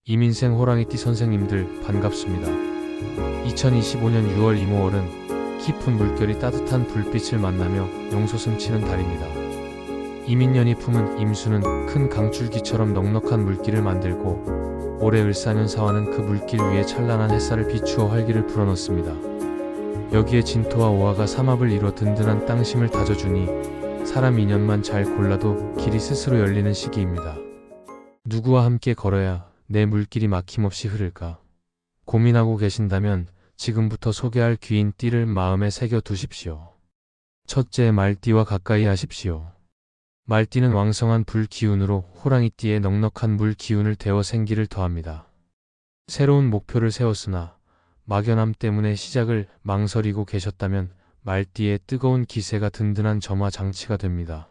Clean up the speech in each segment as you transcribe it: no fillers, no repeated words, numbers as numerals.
이민생 호랑이띠 선생님들 반갑습니다. 2025년 6월 이모월은 깊은 물결이 따뜻한 불빛을 만나며 용솟음 치는 달입니다. 이민년이 품은 임수는 큰 강줄기처럼 넉넉한 물길을 만들고 올해 을사년사화는 그 물길 위에 찬란한 햇살을 비추어 활기를 불어넣습니다. 여기에 진토와 오화가 삼합을 이뤄 든든한 땅심을 다져주니 사람 인연만 잘 골라도 길이 스스로 열리는 시기입니다. 누구와 함께 걸어야 내 물길이 막힘없이 흐를까? 고민하고 계신다면 지금부터 소개할 귀인 띠를 마음에 새겨 두십시오. 첫째, 말띠와 가까이 하십시오. 말띠는 왕성한 불 기운으로 호랑이띠의 넉넉한 물 기운을 데워 생기를 더합니다. 새로운 목표를 세웠으나 막연함 때문에 시작을 망설이고 계셨다면 말띠의 뜨거운 기세가 든든한 점화 장치가 됩니다.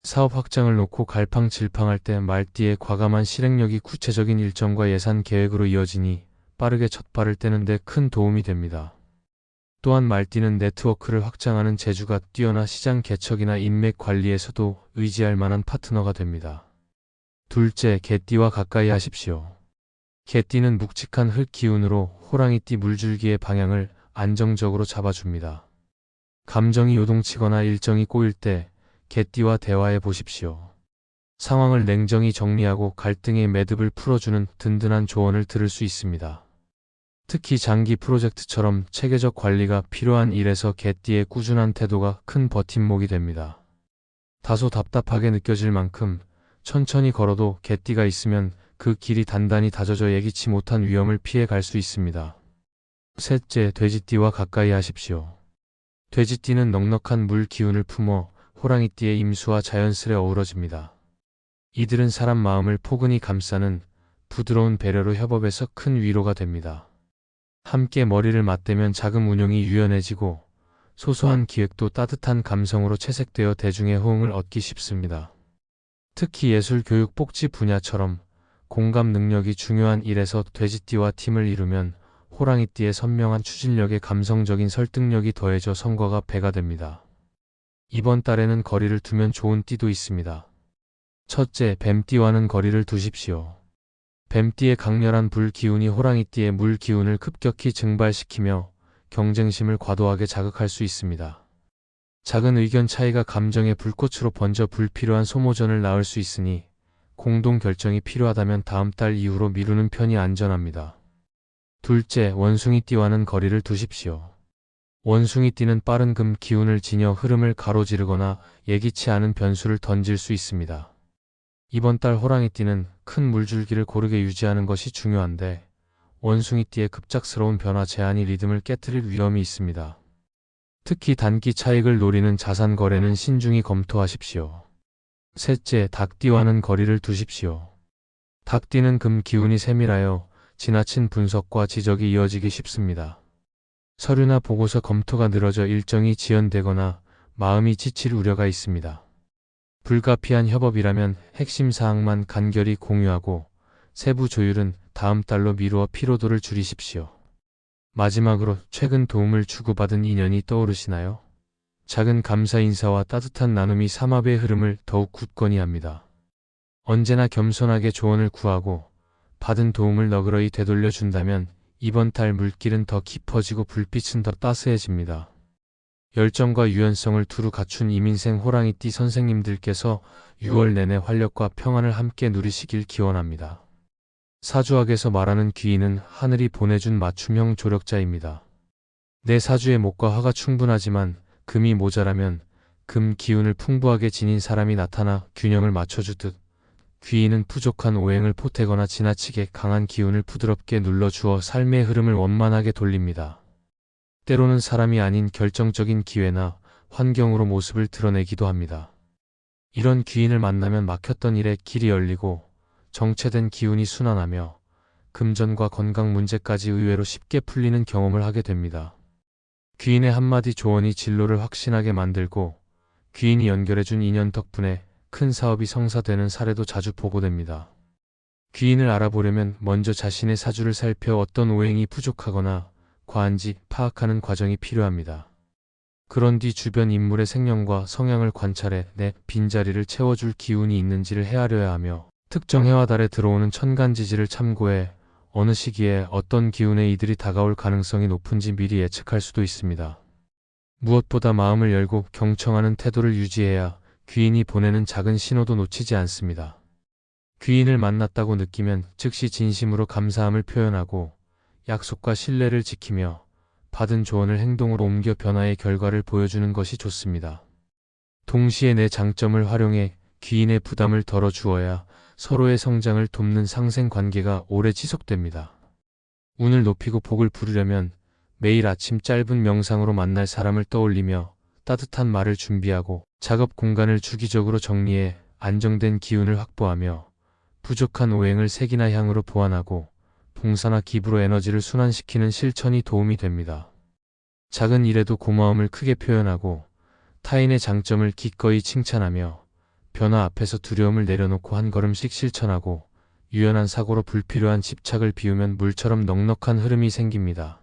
사업 확장을 놓고 갈팡질팡할 때 말띠의 과감한 실행력이 구체적인 일정과 예산 계획으로 이어지니 빠르게 첫 발을 떼는 데 큰 도움이 됩니다. 또한 말띠는 네트워크를 확장하는 재주가 뛰어나 시장 개척이나 인맥 관리에서도 의지할 만한 파트너가 됩니다. 둘째, 개띠와 가까이 하십시오. 개띠는 묵직한 흙 기운으로 호랑이띠 물줄기의 방향을 안정적으로 잡아줍니다. 감정이 요동치거나 일정이 꼬일 때 개띠와 대화해 보십시오. 상황을 냉정히 정리하고 갈등의 매듭을 풀어주는 든든한 조언을 들을 수 있습니다. 특히 장기 프로젝트처럼 체계적 관리가 필요한 일에서 개띠의 꾸준한 태도가 큰 버팀목이 됩니다. 다소 답답하게 느껴질 만큼 천천히 걸어도 개띠가 있으면 그 길이 단단히 다져져 예기치 못한 위험을 피해 갈 수 있습니다. 셋째, 돼지띠와 가까이 하십시오. 돼지띠는 넉넉한 물 기운을 품어 호랑이띠의 임수와 자연스레 어우러집니다. 이들은 사람 마음을 포근히 감싸는 부드러운 배려로 협업에서 큰 위로가 됩니다. 함께 머리를 맞대면 자금 운용이 유연해지고 소소한 기획도 따뜻한 감성으로 채색되어 대중의 호응을 얻기 쉽습니다. 특히 예술, 교육, 복지 분야처럼 공감 능력이 중요한 일에서 돼지띠와 팀을 이루면 호랑이띠의 선명한 추진력에 감성적인 설득력이 더해져 성과가 배가 됩니다. 이번 달에는 거리를 두면 좋은 띠도 있습니다. 첫째, 뱀띠와는 거리를 두십시오. 뱀띠의 강렬한 불 기운이 호랑이띠의 물 기운을 급격히 증발시키며 경쟁심을 과도하게 자극할 수 있습니다. 작은 의견 차이가 감정의 불꽃으로 번져 불필요한 소모전을 낳을 수 있으니 공동 결정이 필요하다면 다음 달 이후로 미루는 편이 안전합니다. 둘째, 원숭이띠와는 거리를 두십시오. 원숭이띠는 빠른 금 기운을 지녀 흐름을 가로지르거나 예기치 않은 변수를 던질 수 있습니다. 이번 달 호랑이띠는 큰 물줄기를 고르게 유지하는 것이 중요한데 원숭이띠의 급작스러운 변화 제한이 리듬을 깨트릴 위험이 있습니다. 특히 단기 차익을 노리는 자산 거래는 신중히 검토하십시오. 셋째, 닭띠와는 거리를 두십시오. 닭띠는 금 기운이 세밀하여 지나친 분석과 지적이 이어지기 쉽습니다. 서류나 보고서 검토가 늘어져 일정이 지연되거나 마음이 지칠 우려가 있습니다. 불가피한 협업이라면 핵심 사항만 간결히 공유하고 세부 조율은 다음 달로 미루어 피로도를 줄이십시오. 마지막으로 최근 도움을 주고받은 인연이 떠오르시나요? 작은 감사 인사와 따뜻한 나눔이 삼합의 흐름을 더욱 굳건히 합니다. 언제나 겸손하게 조언을 구하고 받은 도움을 너그러이 되돌려 준다면 이번 달 물길은 더 깊어지고 불빛은 더 따스해집니다. 열정과 유연성을 두루 갖춘 이민생 호랑이띠 선생님들께서 6월 내내 활력과 평안을 함께 누리시길 기원합니다. 사주학에서 말하는 귀인은 하늘이 보내준 맞춤형 조력자입니다. 내 사주의 목과 화가 충분하지만 금이 모자라면 금 기운을 풍부하게 지닌 사람이 나타나 균형을 맞춰주듯 귀인은 부족한 오행을 보태거나 지나치게 강한 기운을 부드럽게 눌러주어 삶의 흐름을 원만하게 돌립니다. 때로는 사람이 아닌 결정적인 기회나 환경으로 모습을 드러내기도 합니다. 이런 귀인을 만나면 막혔던 일에 길이 열리고 정체된 기운이 순환하며 금전과 건강 문제까지 의외로 쉽게 풀리는 경험을 하게 됩니다. 귀인의 한마디 조언이 진로를 확신하게 만들고 귀인이 연결해준 인연 덕분에 큰 사업이 성사되는 사례도 자주 보고됩니다. 귀인을 알아보려면 먼저 자신의 사주를 살펴 어떤 오행이 부족하거나 과한지 파악하는 과정이 필요합니다. 그런 뒤 주변 인물의 생년과 성향을 관찰해 내 빈자리를 채워줄 기운이 있는지를 헤아려야 하며 특정 해와 달에 들어오는 천간지지를 참고해 어느 시기에 어떤 기운의 이들이 다가올 가능성이 높은지 미리 예측할 수도 있습니다. 무엇보다 마음을 열고 경청하는 태도를 유지해야 귀인이 보내는 작은 신호도 놓치지 않습니다. 귀인을 만났다고 느끼면 즉시 진심으로 감사함을 표현하고 약속과 신뢰를 지키며 받은 조언을 행동으로 옮겨 변화의 결과를 보여주는 것이 좋습니다. 동시에 내 장점을 활용해 귀인의 부담을 덜어주어야 서로의 성장을 돕는 상생 관계가 오래 지속됩니다. 운을 높이고 복을 부르려면 매일 아침 짧은 명상으로 만날 사람을 떠올리며 따뜻한 말을 준비하고 작업 공간을 주기적으로 정리해 안정된 기운을 확보하며 부족한 오행을 색이나 향으로 보완하고 봉사나 기부로 에너지를 순환시키는 실천이 도움이 됩니다. 작은 일에도 고마움을 크게 표현하고 타인의 장점을 기꺼이 칭찬하며 변화 앞에서 두려움을 내려놓고 한 걸음씩 실천하고 유연한 사고로 불필요한 집착을 비우면 물처럼 넉넉한 흐름이 생깁니다.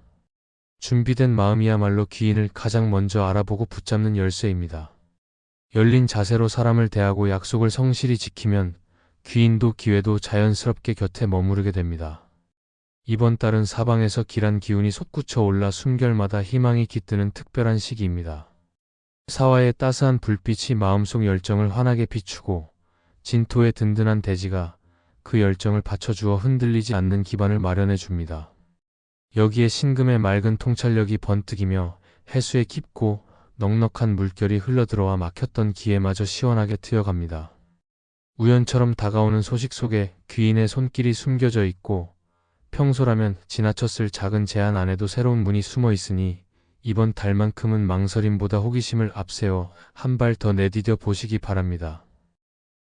준비된 마음이야말로 귀인을 가장 먼저 알아보고 붙잡는 열쇠입니다. 열린 자세로 사람을 대하고 약속을 성실히 지키면 귀인도 기회도 자연스럽게 곁에 머무르게 됩니다. 이번 달은 사방에서 길한 기운이 솟구쳐 올라 숨결마다 희망이 깃드는 특별한 시기입니다. 사화의 따스한 불빛이 마음속 열정을 환하게 비추고 진토의 든든한 대지가 그 열정을 받쳐주어 흔들리지 않는 기반을 마련해 줍니다. 여기에 신금의 맑은 통찰력이 번뜩이며 해수의 깊고 넉넉한 물결이 흘러들어와 막혔던 기회마저 시원하게 트여갑니다. 우연처럼 다가오는 소식 속에 귀인의 손길이 숨겨져 있고 평소라면 지나쳤을 작은 제안 안에도 새로운 문이 숨어 있으니 이번 달만큼은 망설임보다 호기심을 앞세워 한 발 더 내디뎌 보시기 바랍니다.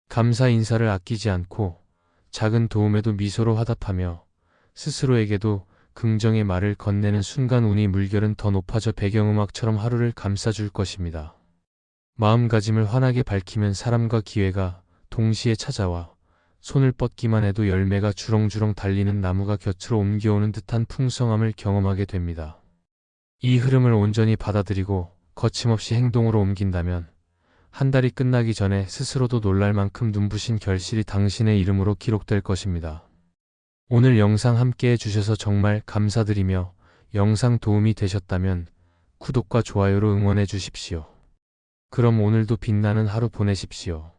감사 인사를 아끼지 않고 작은 도움에도 미소로 화답하며 스스로에게도 긍정의 말을 건네는 순간 운이 물결은 더 높아져 배경음악처럼 하루를 감싸줄 것입니다. 마음가짐을 환하게 밝히면 사람과 기회가 동시에 찾아와 손을 뻗기만 해도 열매가 주렁주렁 달리는 나무가 곁으로 옮겨오는 듯한 풍성함을 경험하게 됩니다. 이 흐름을 온전히 받아들이고 거침없이 행동으로 옮긴다면 한 달이 끝나기 전에 스스로도 놀랄 만큼 눈부신 결실이 당신의 이름으로 기록될 것입니다. 오늘 영상 함께 해주셔서 정말 감사드리며 영상 도움이 되셨다면 구독과 좋아요로 응원해 주십시오. 그럼 오늘도 빛나는 하루 보내십시오.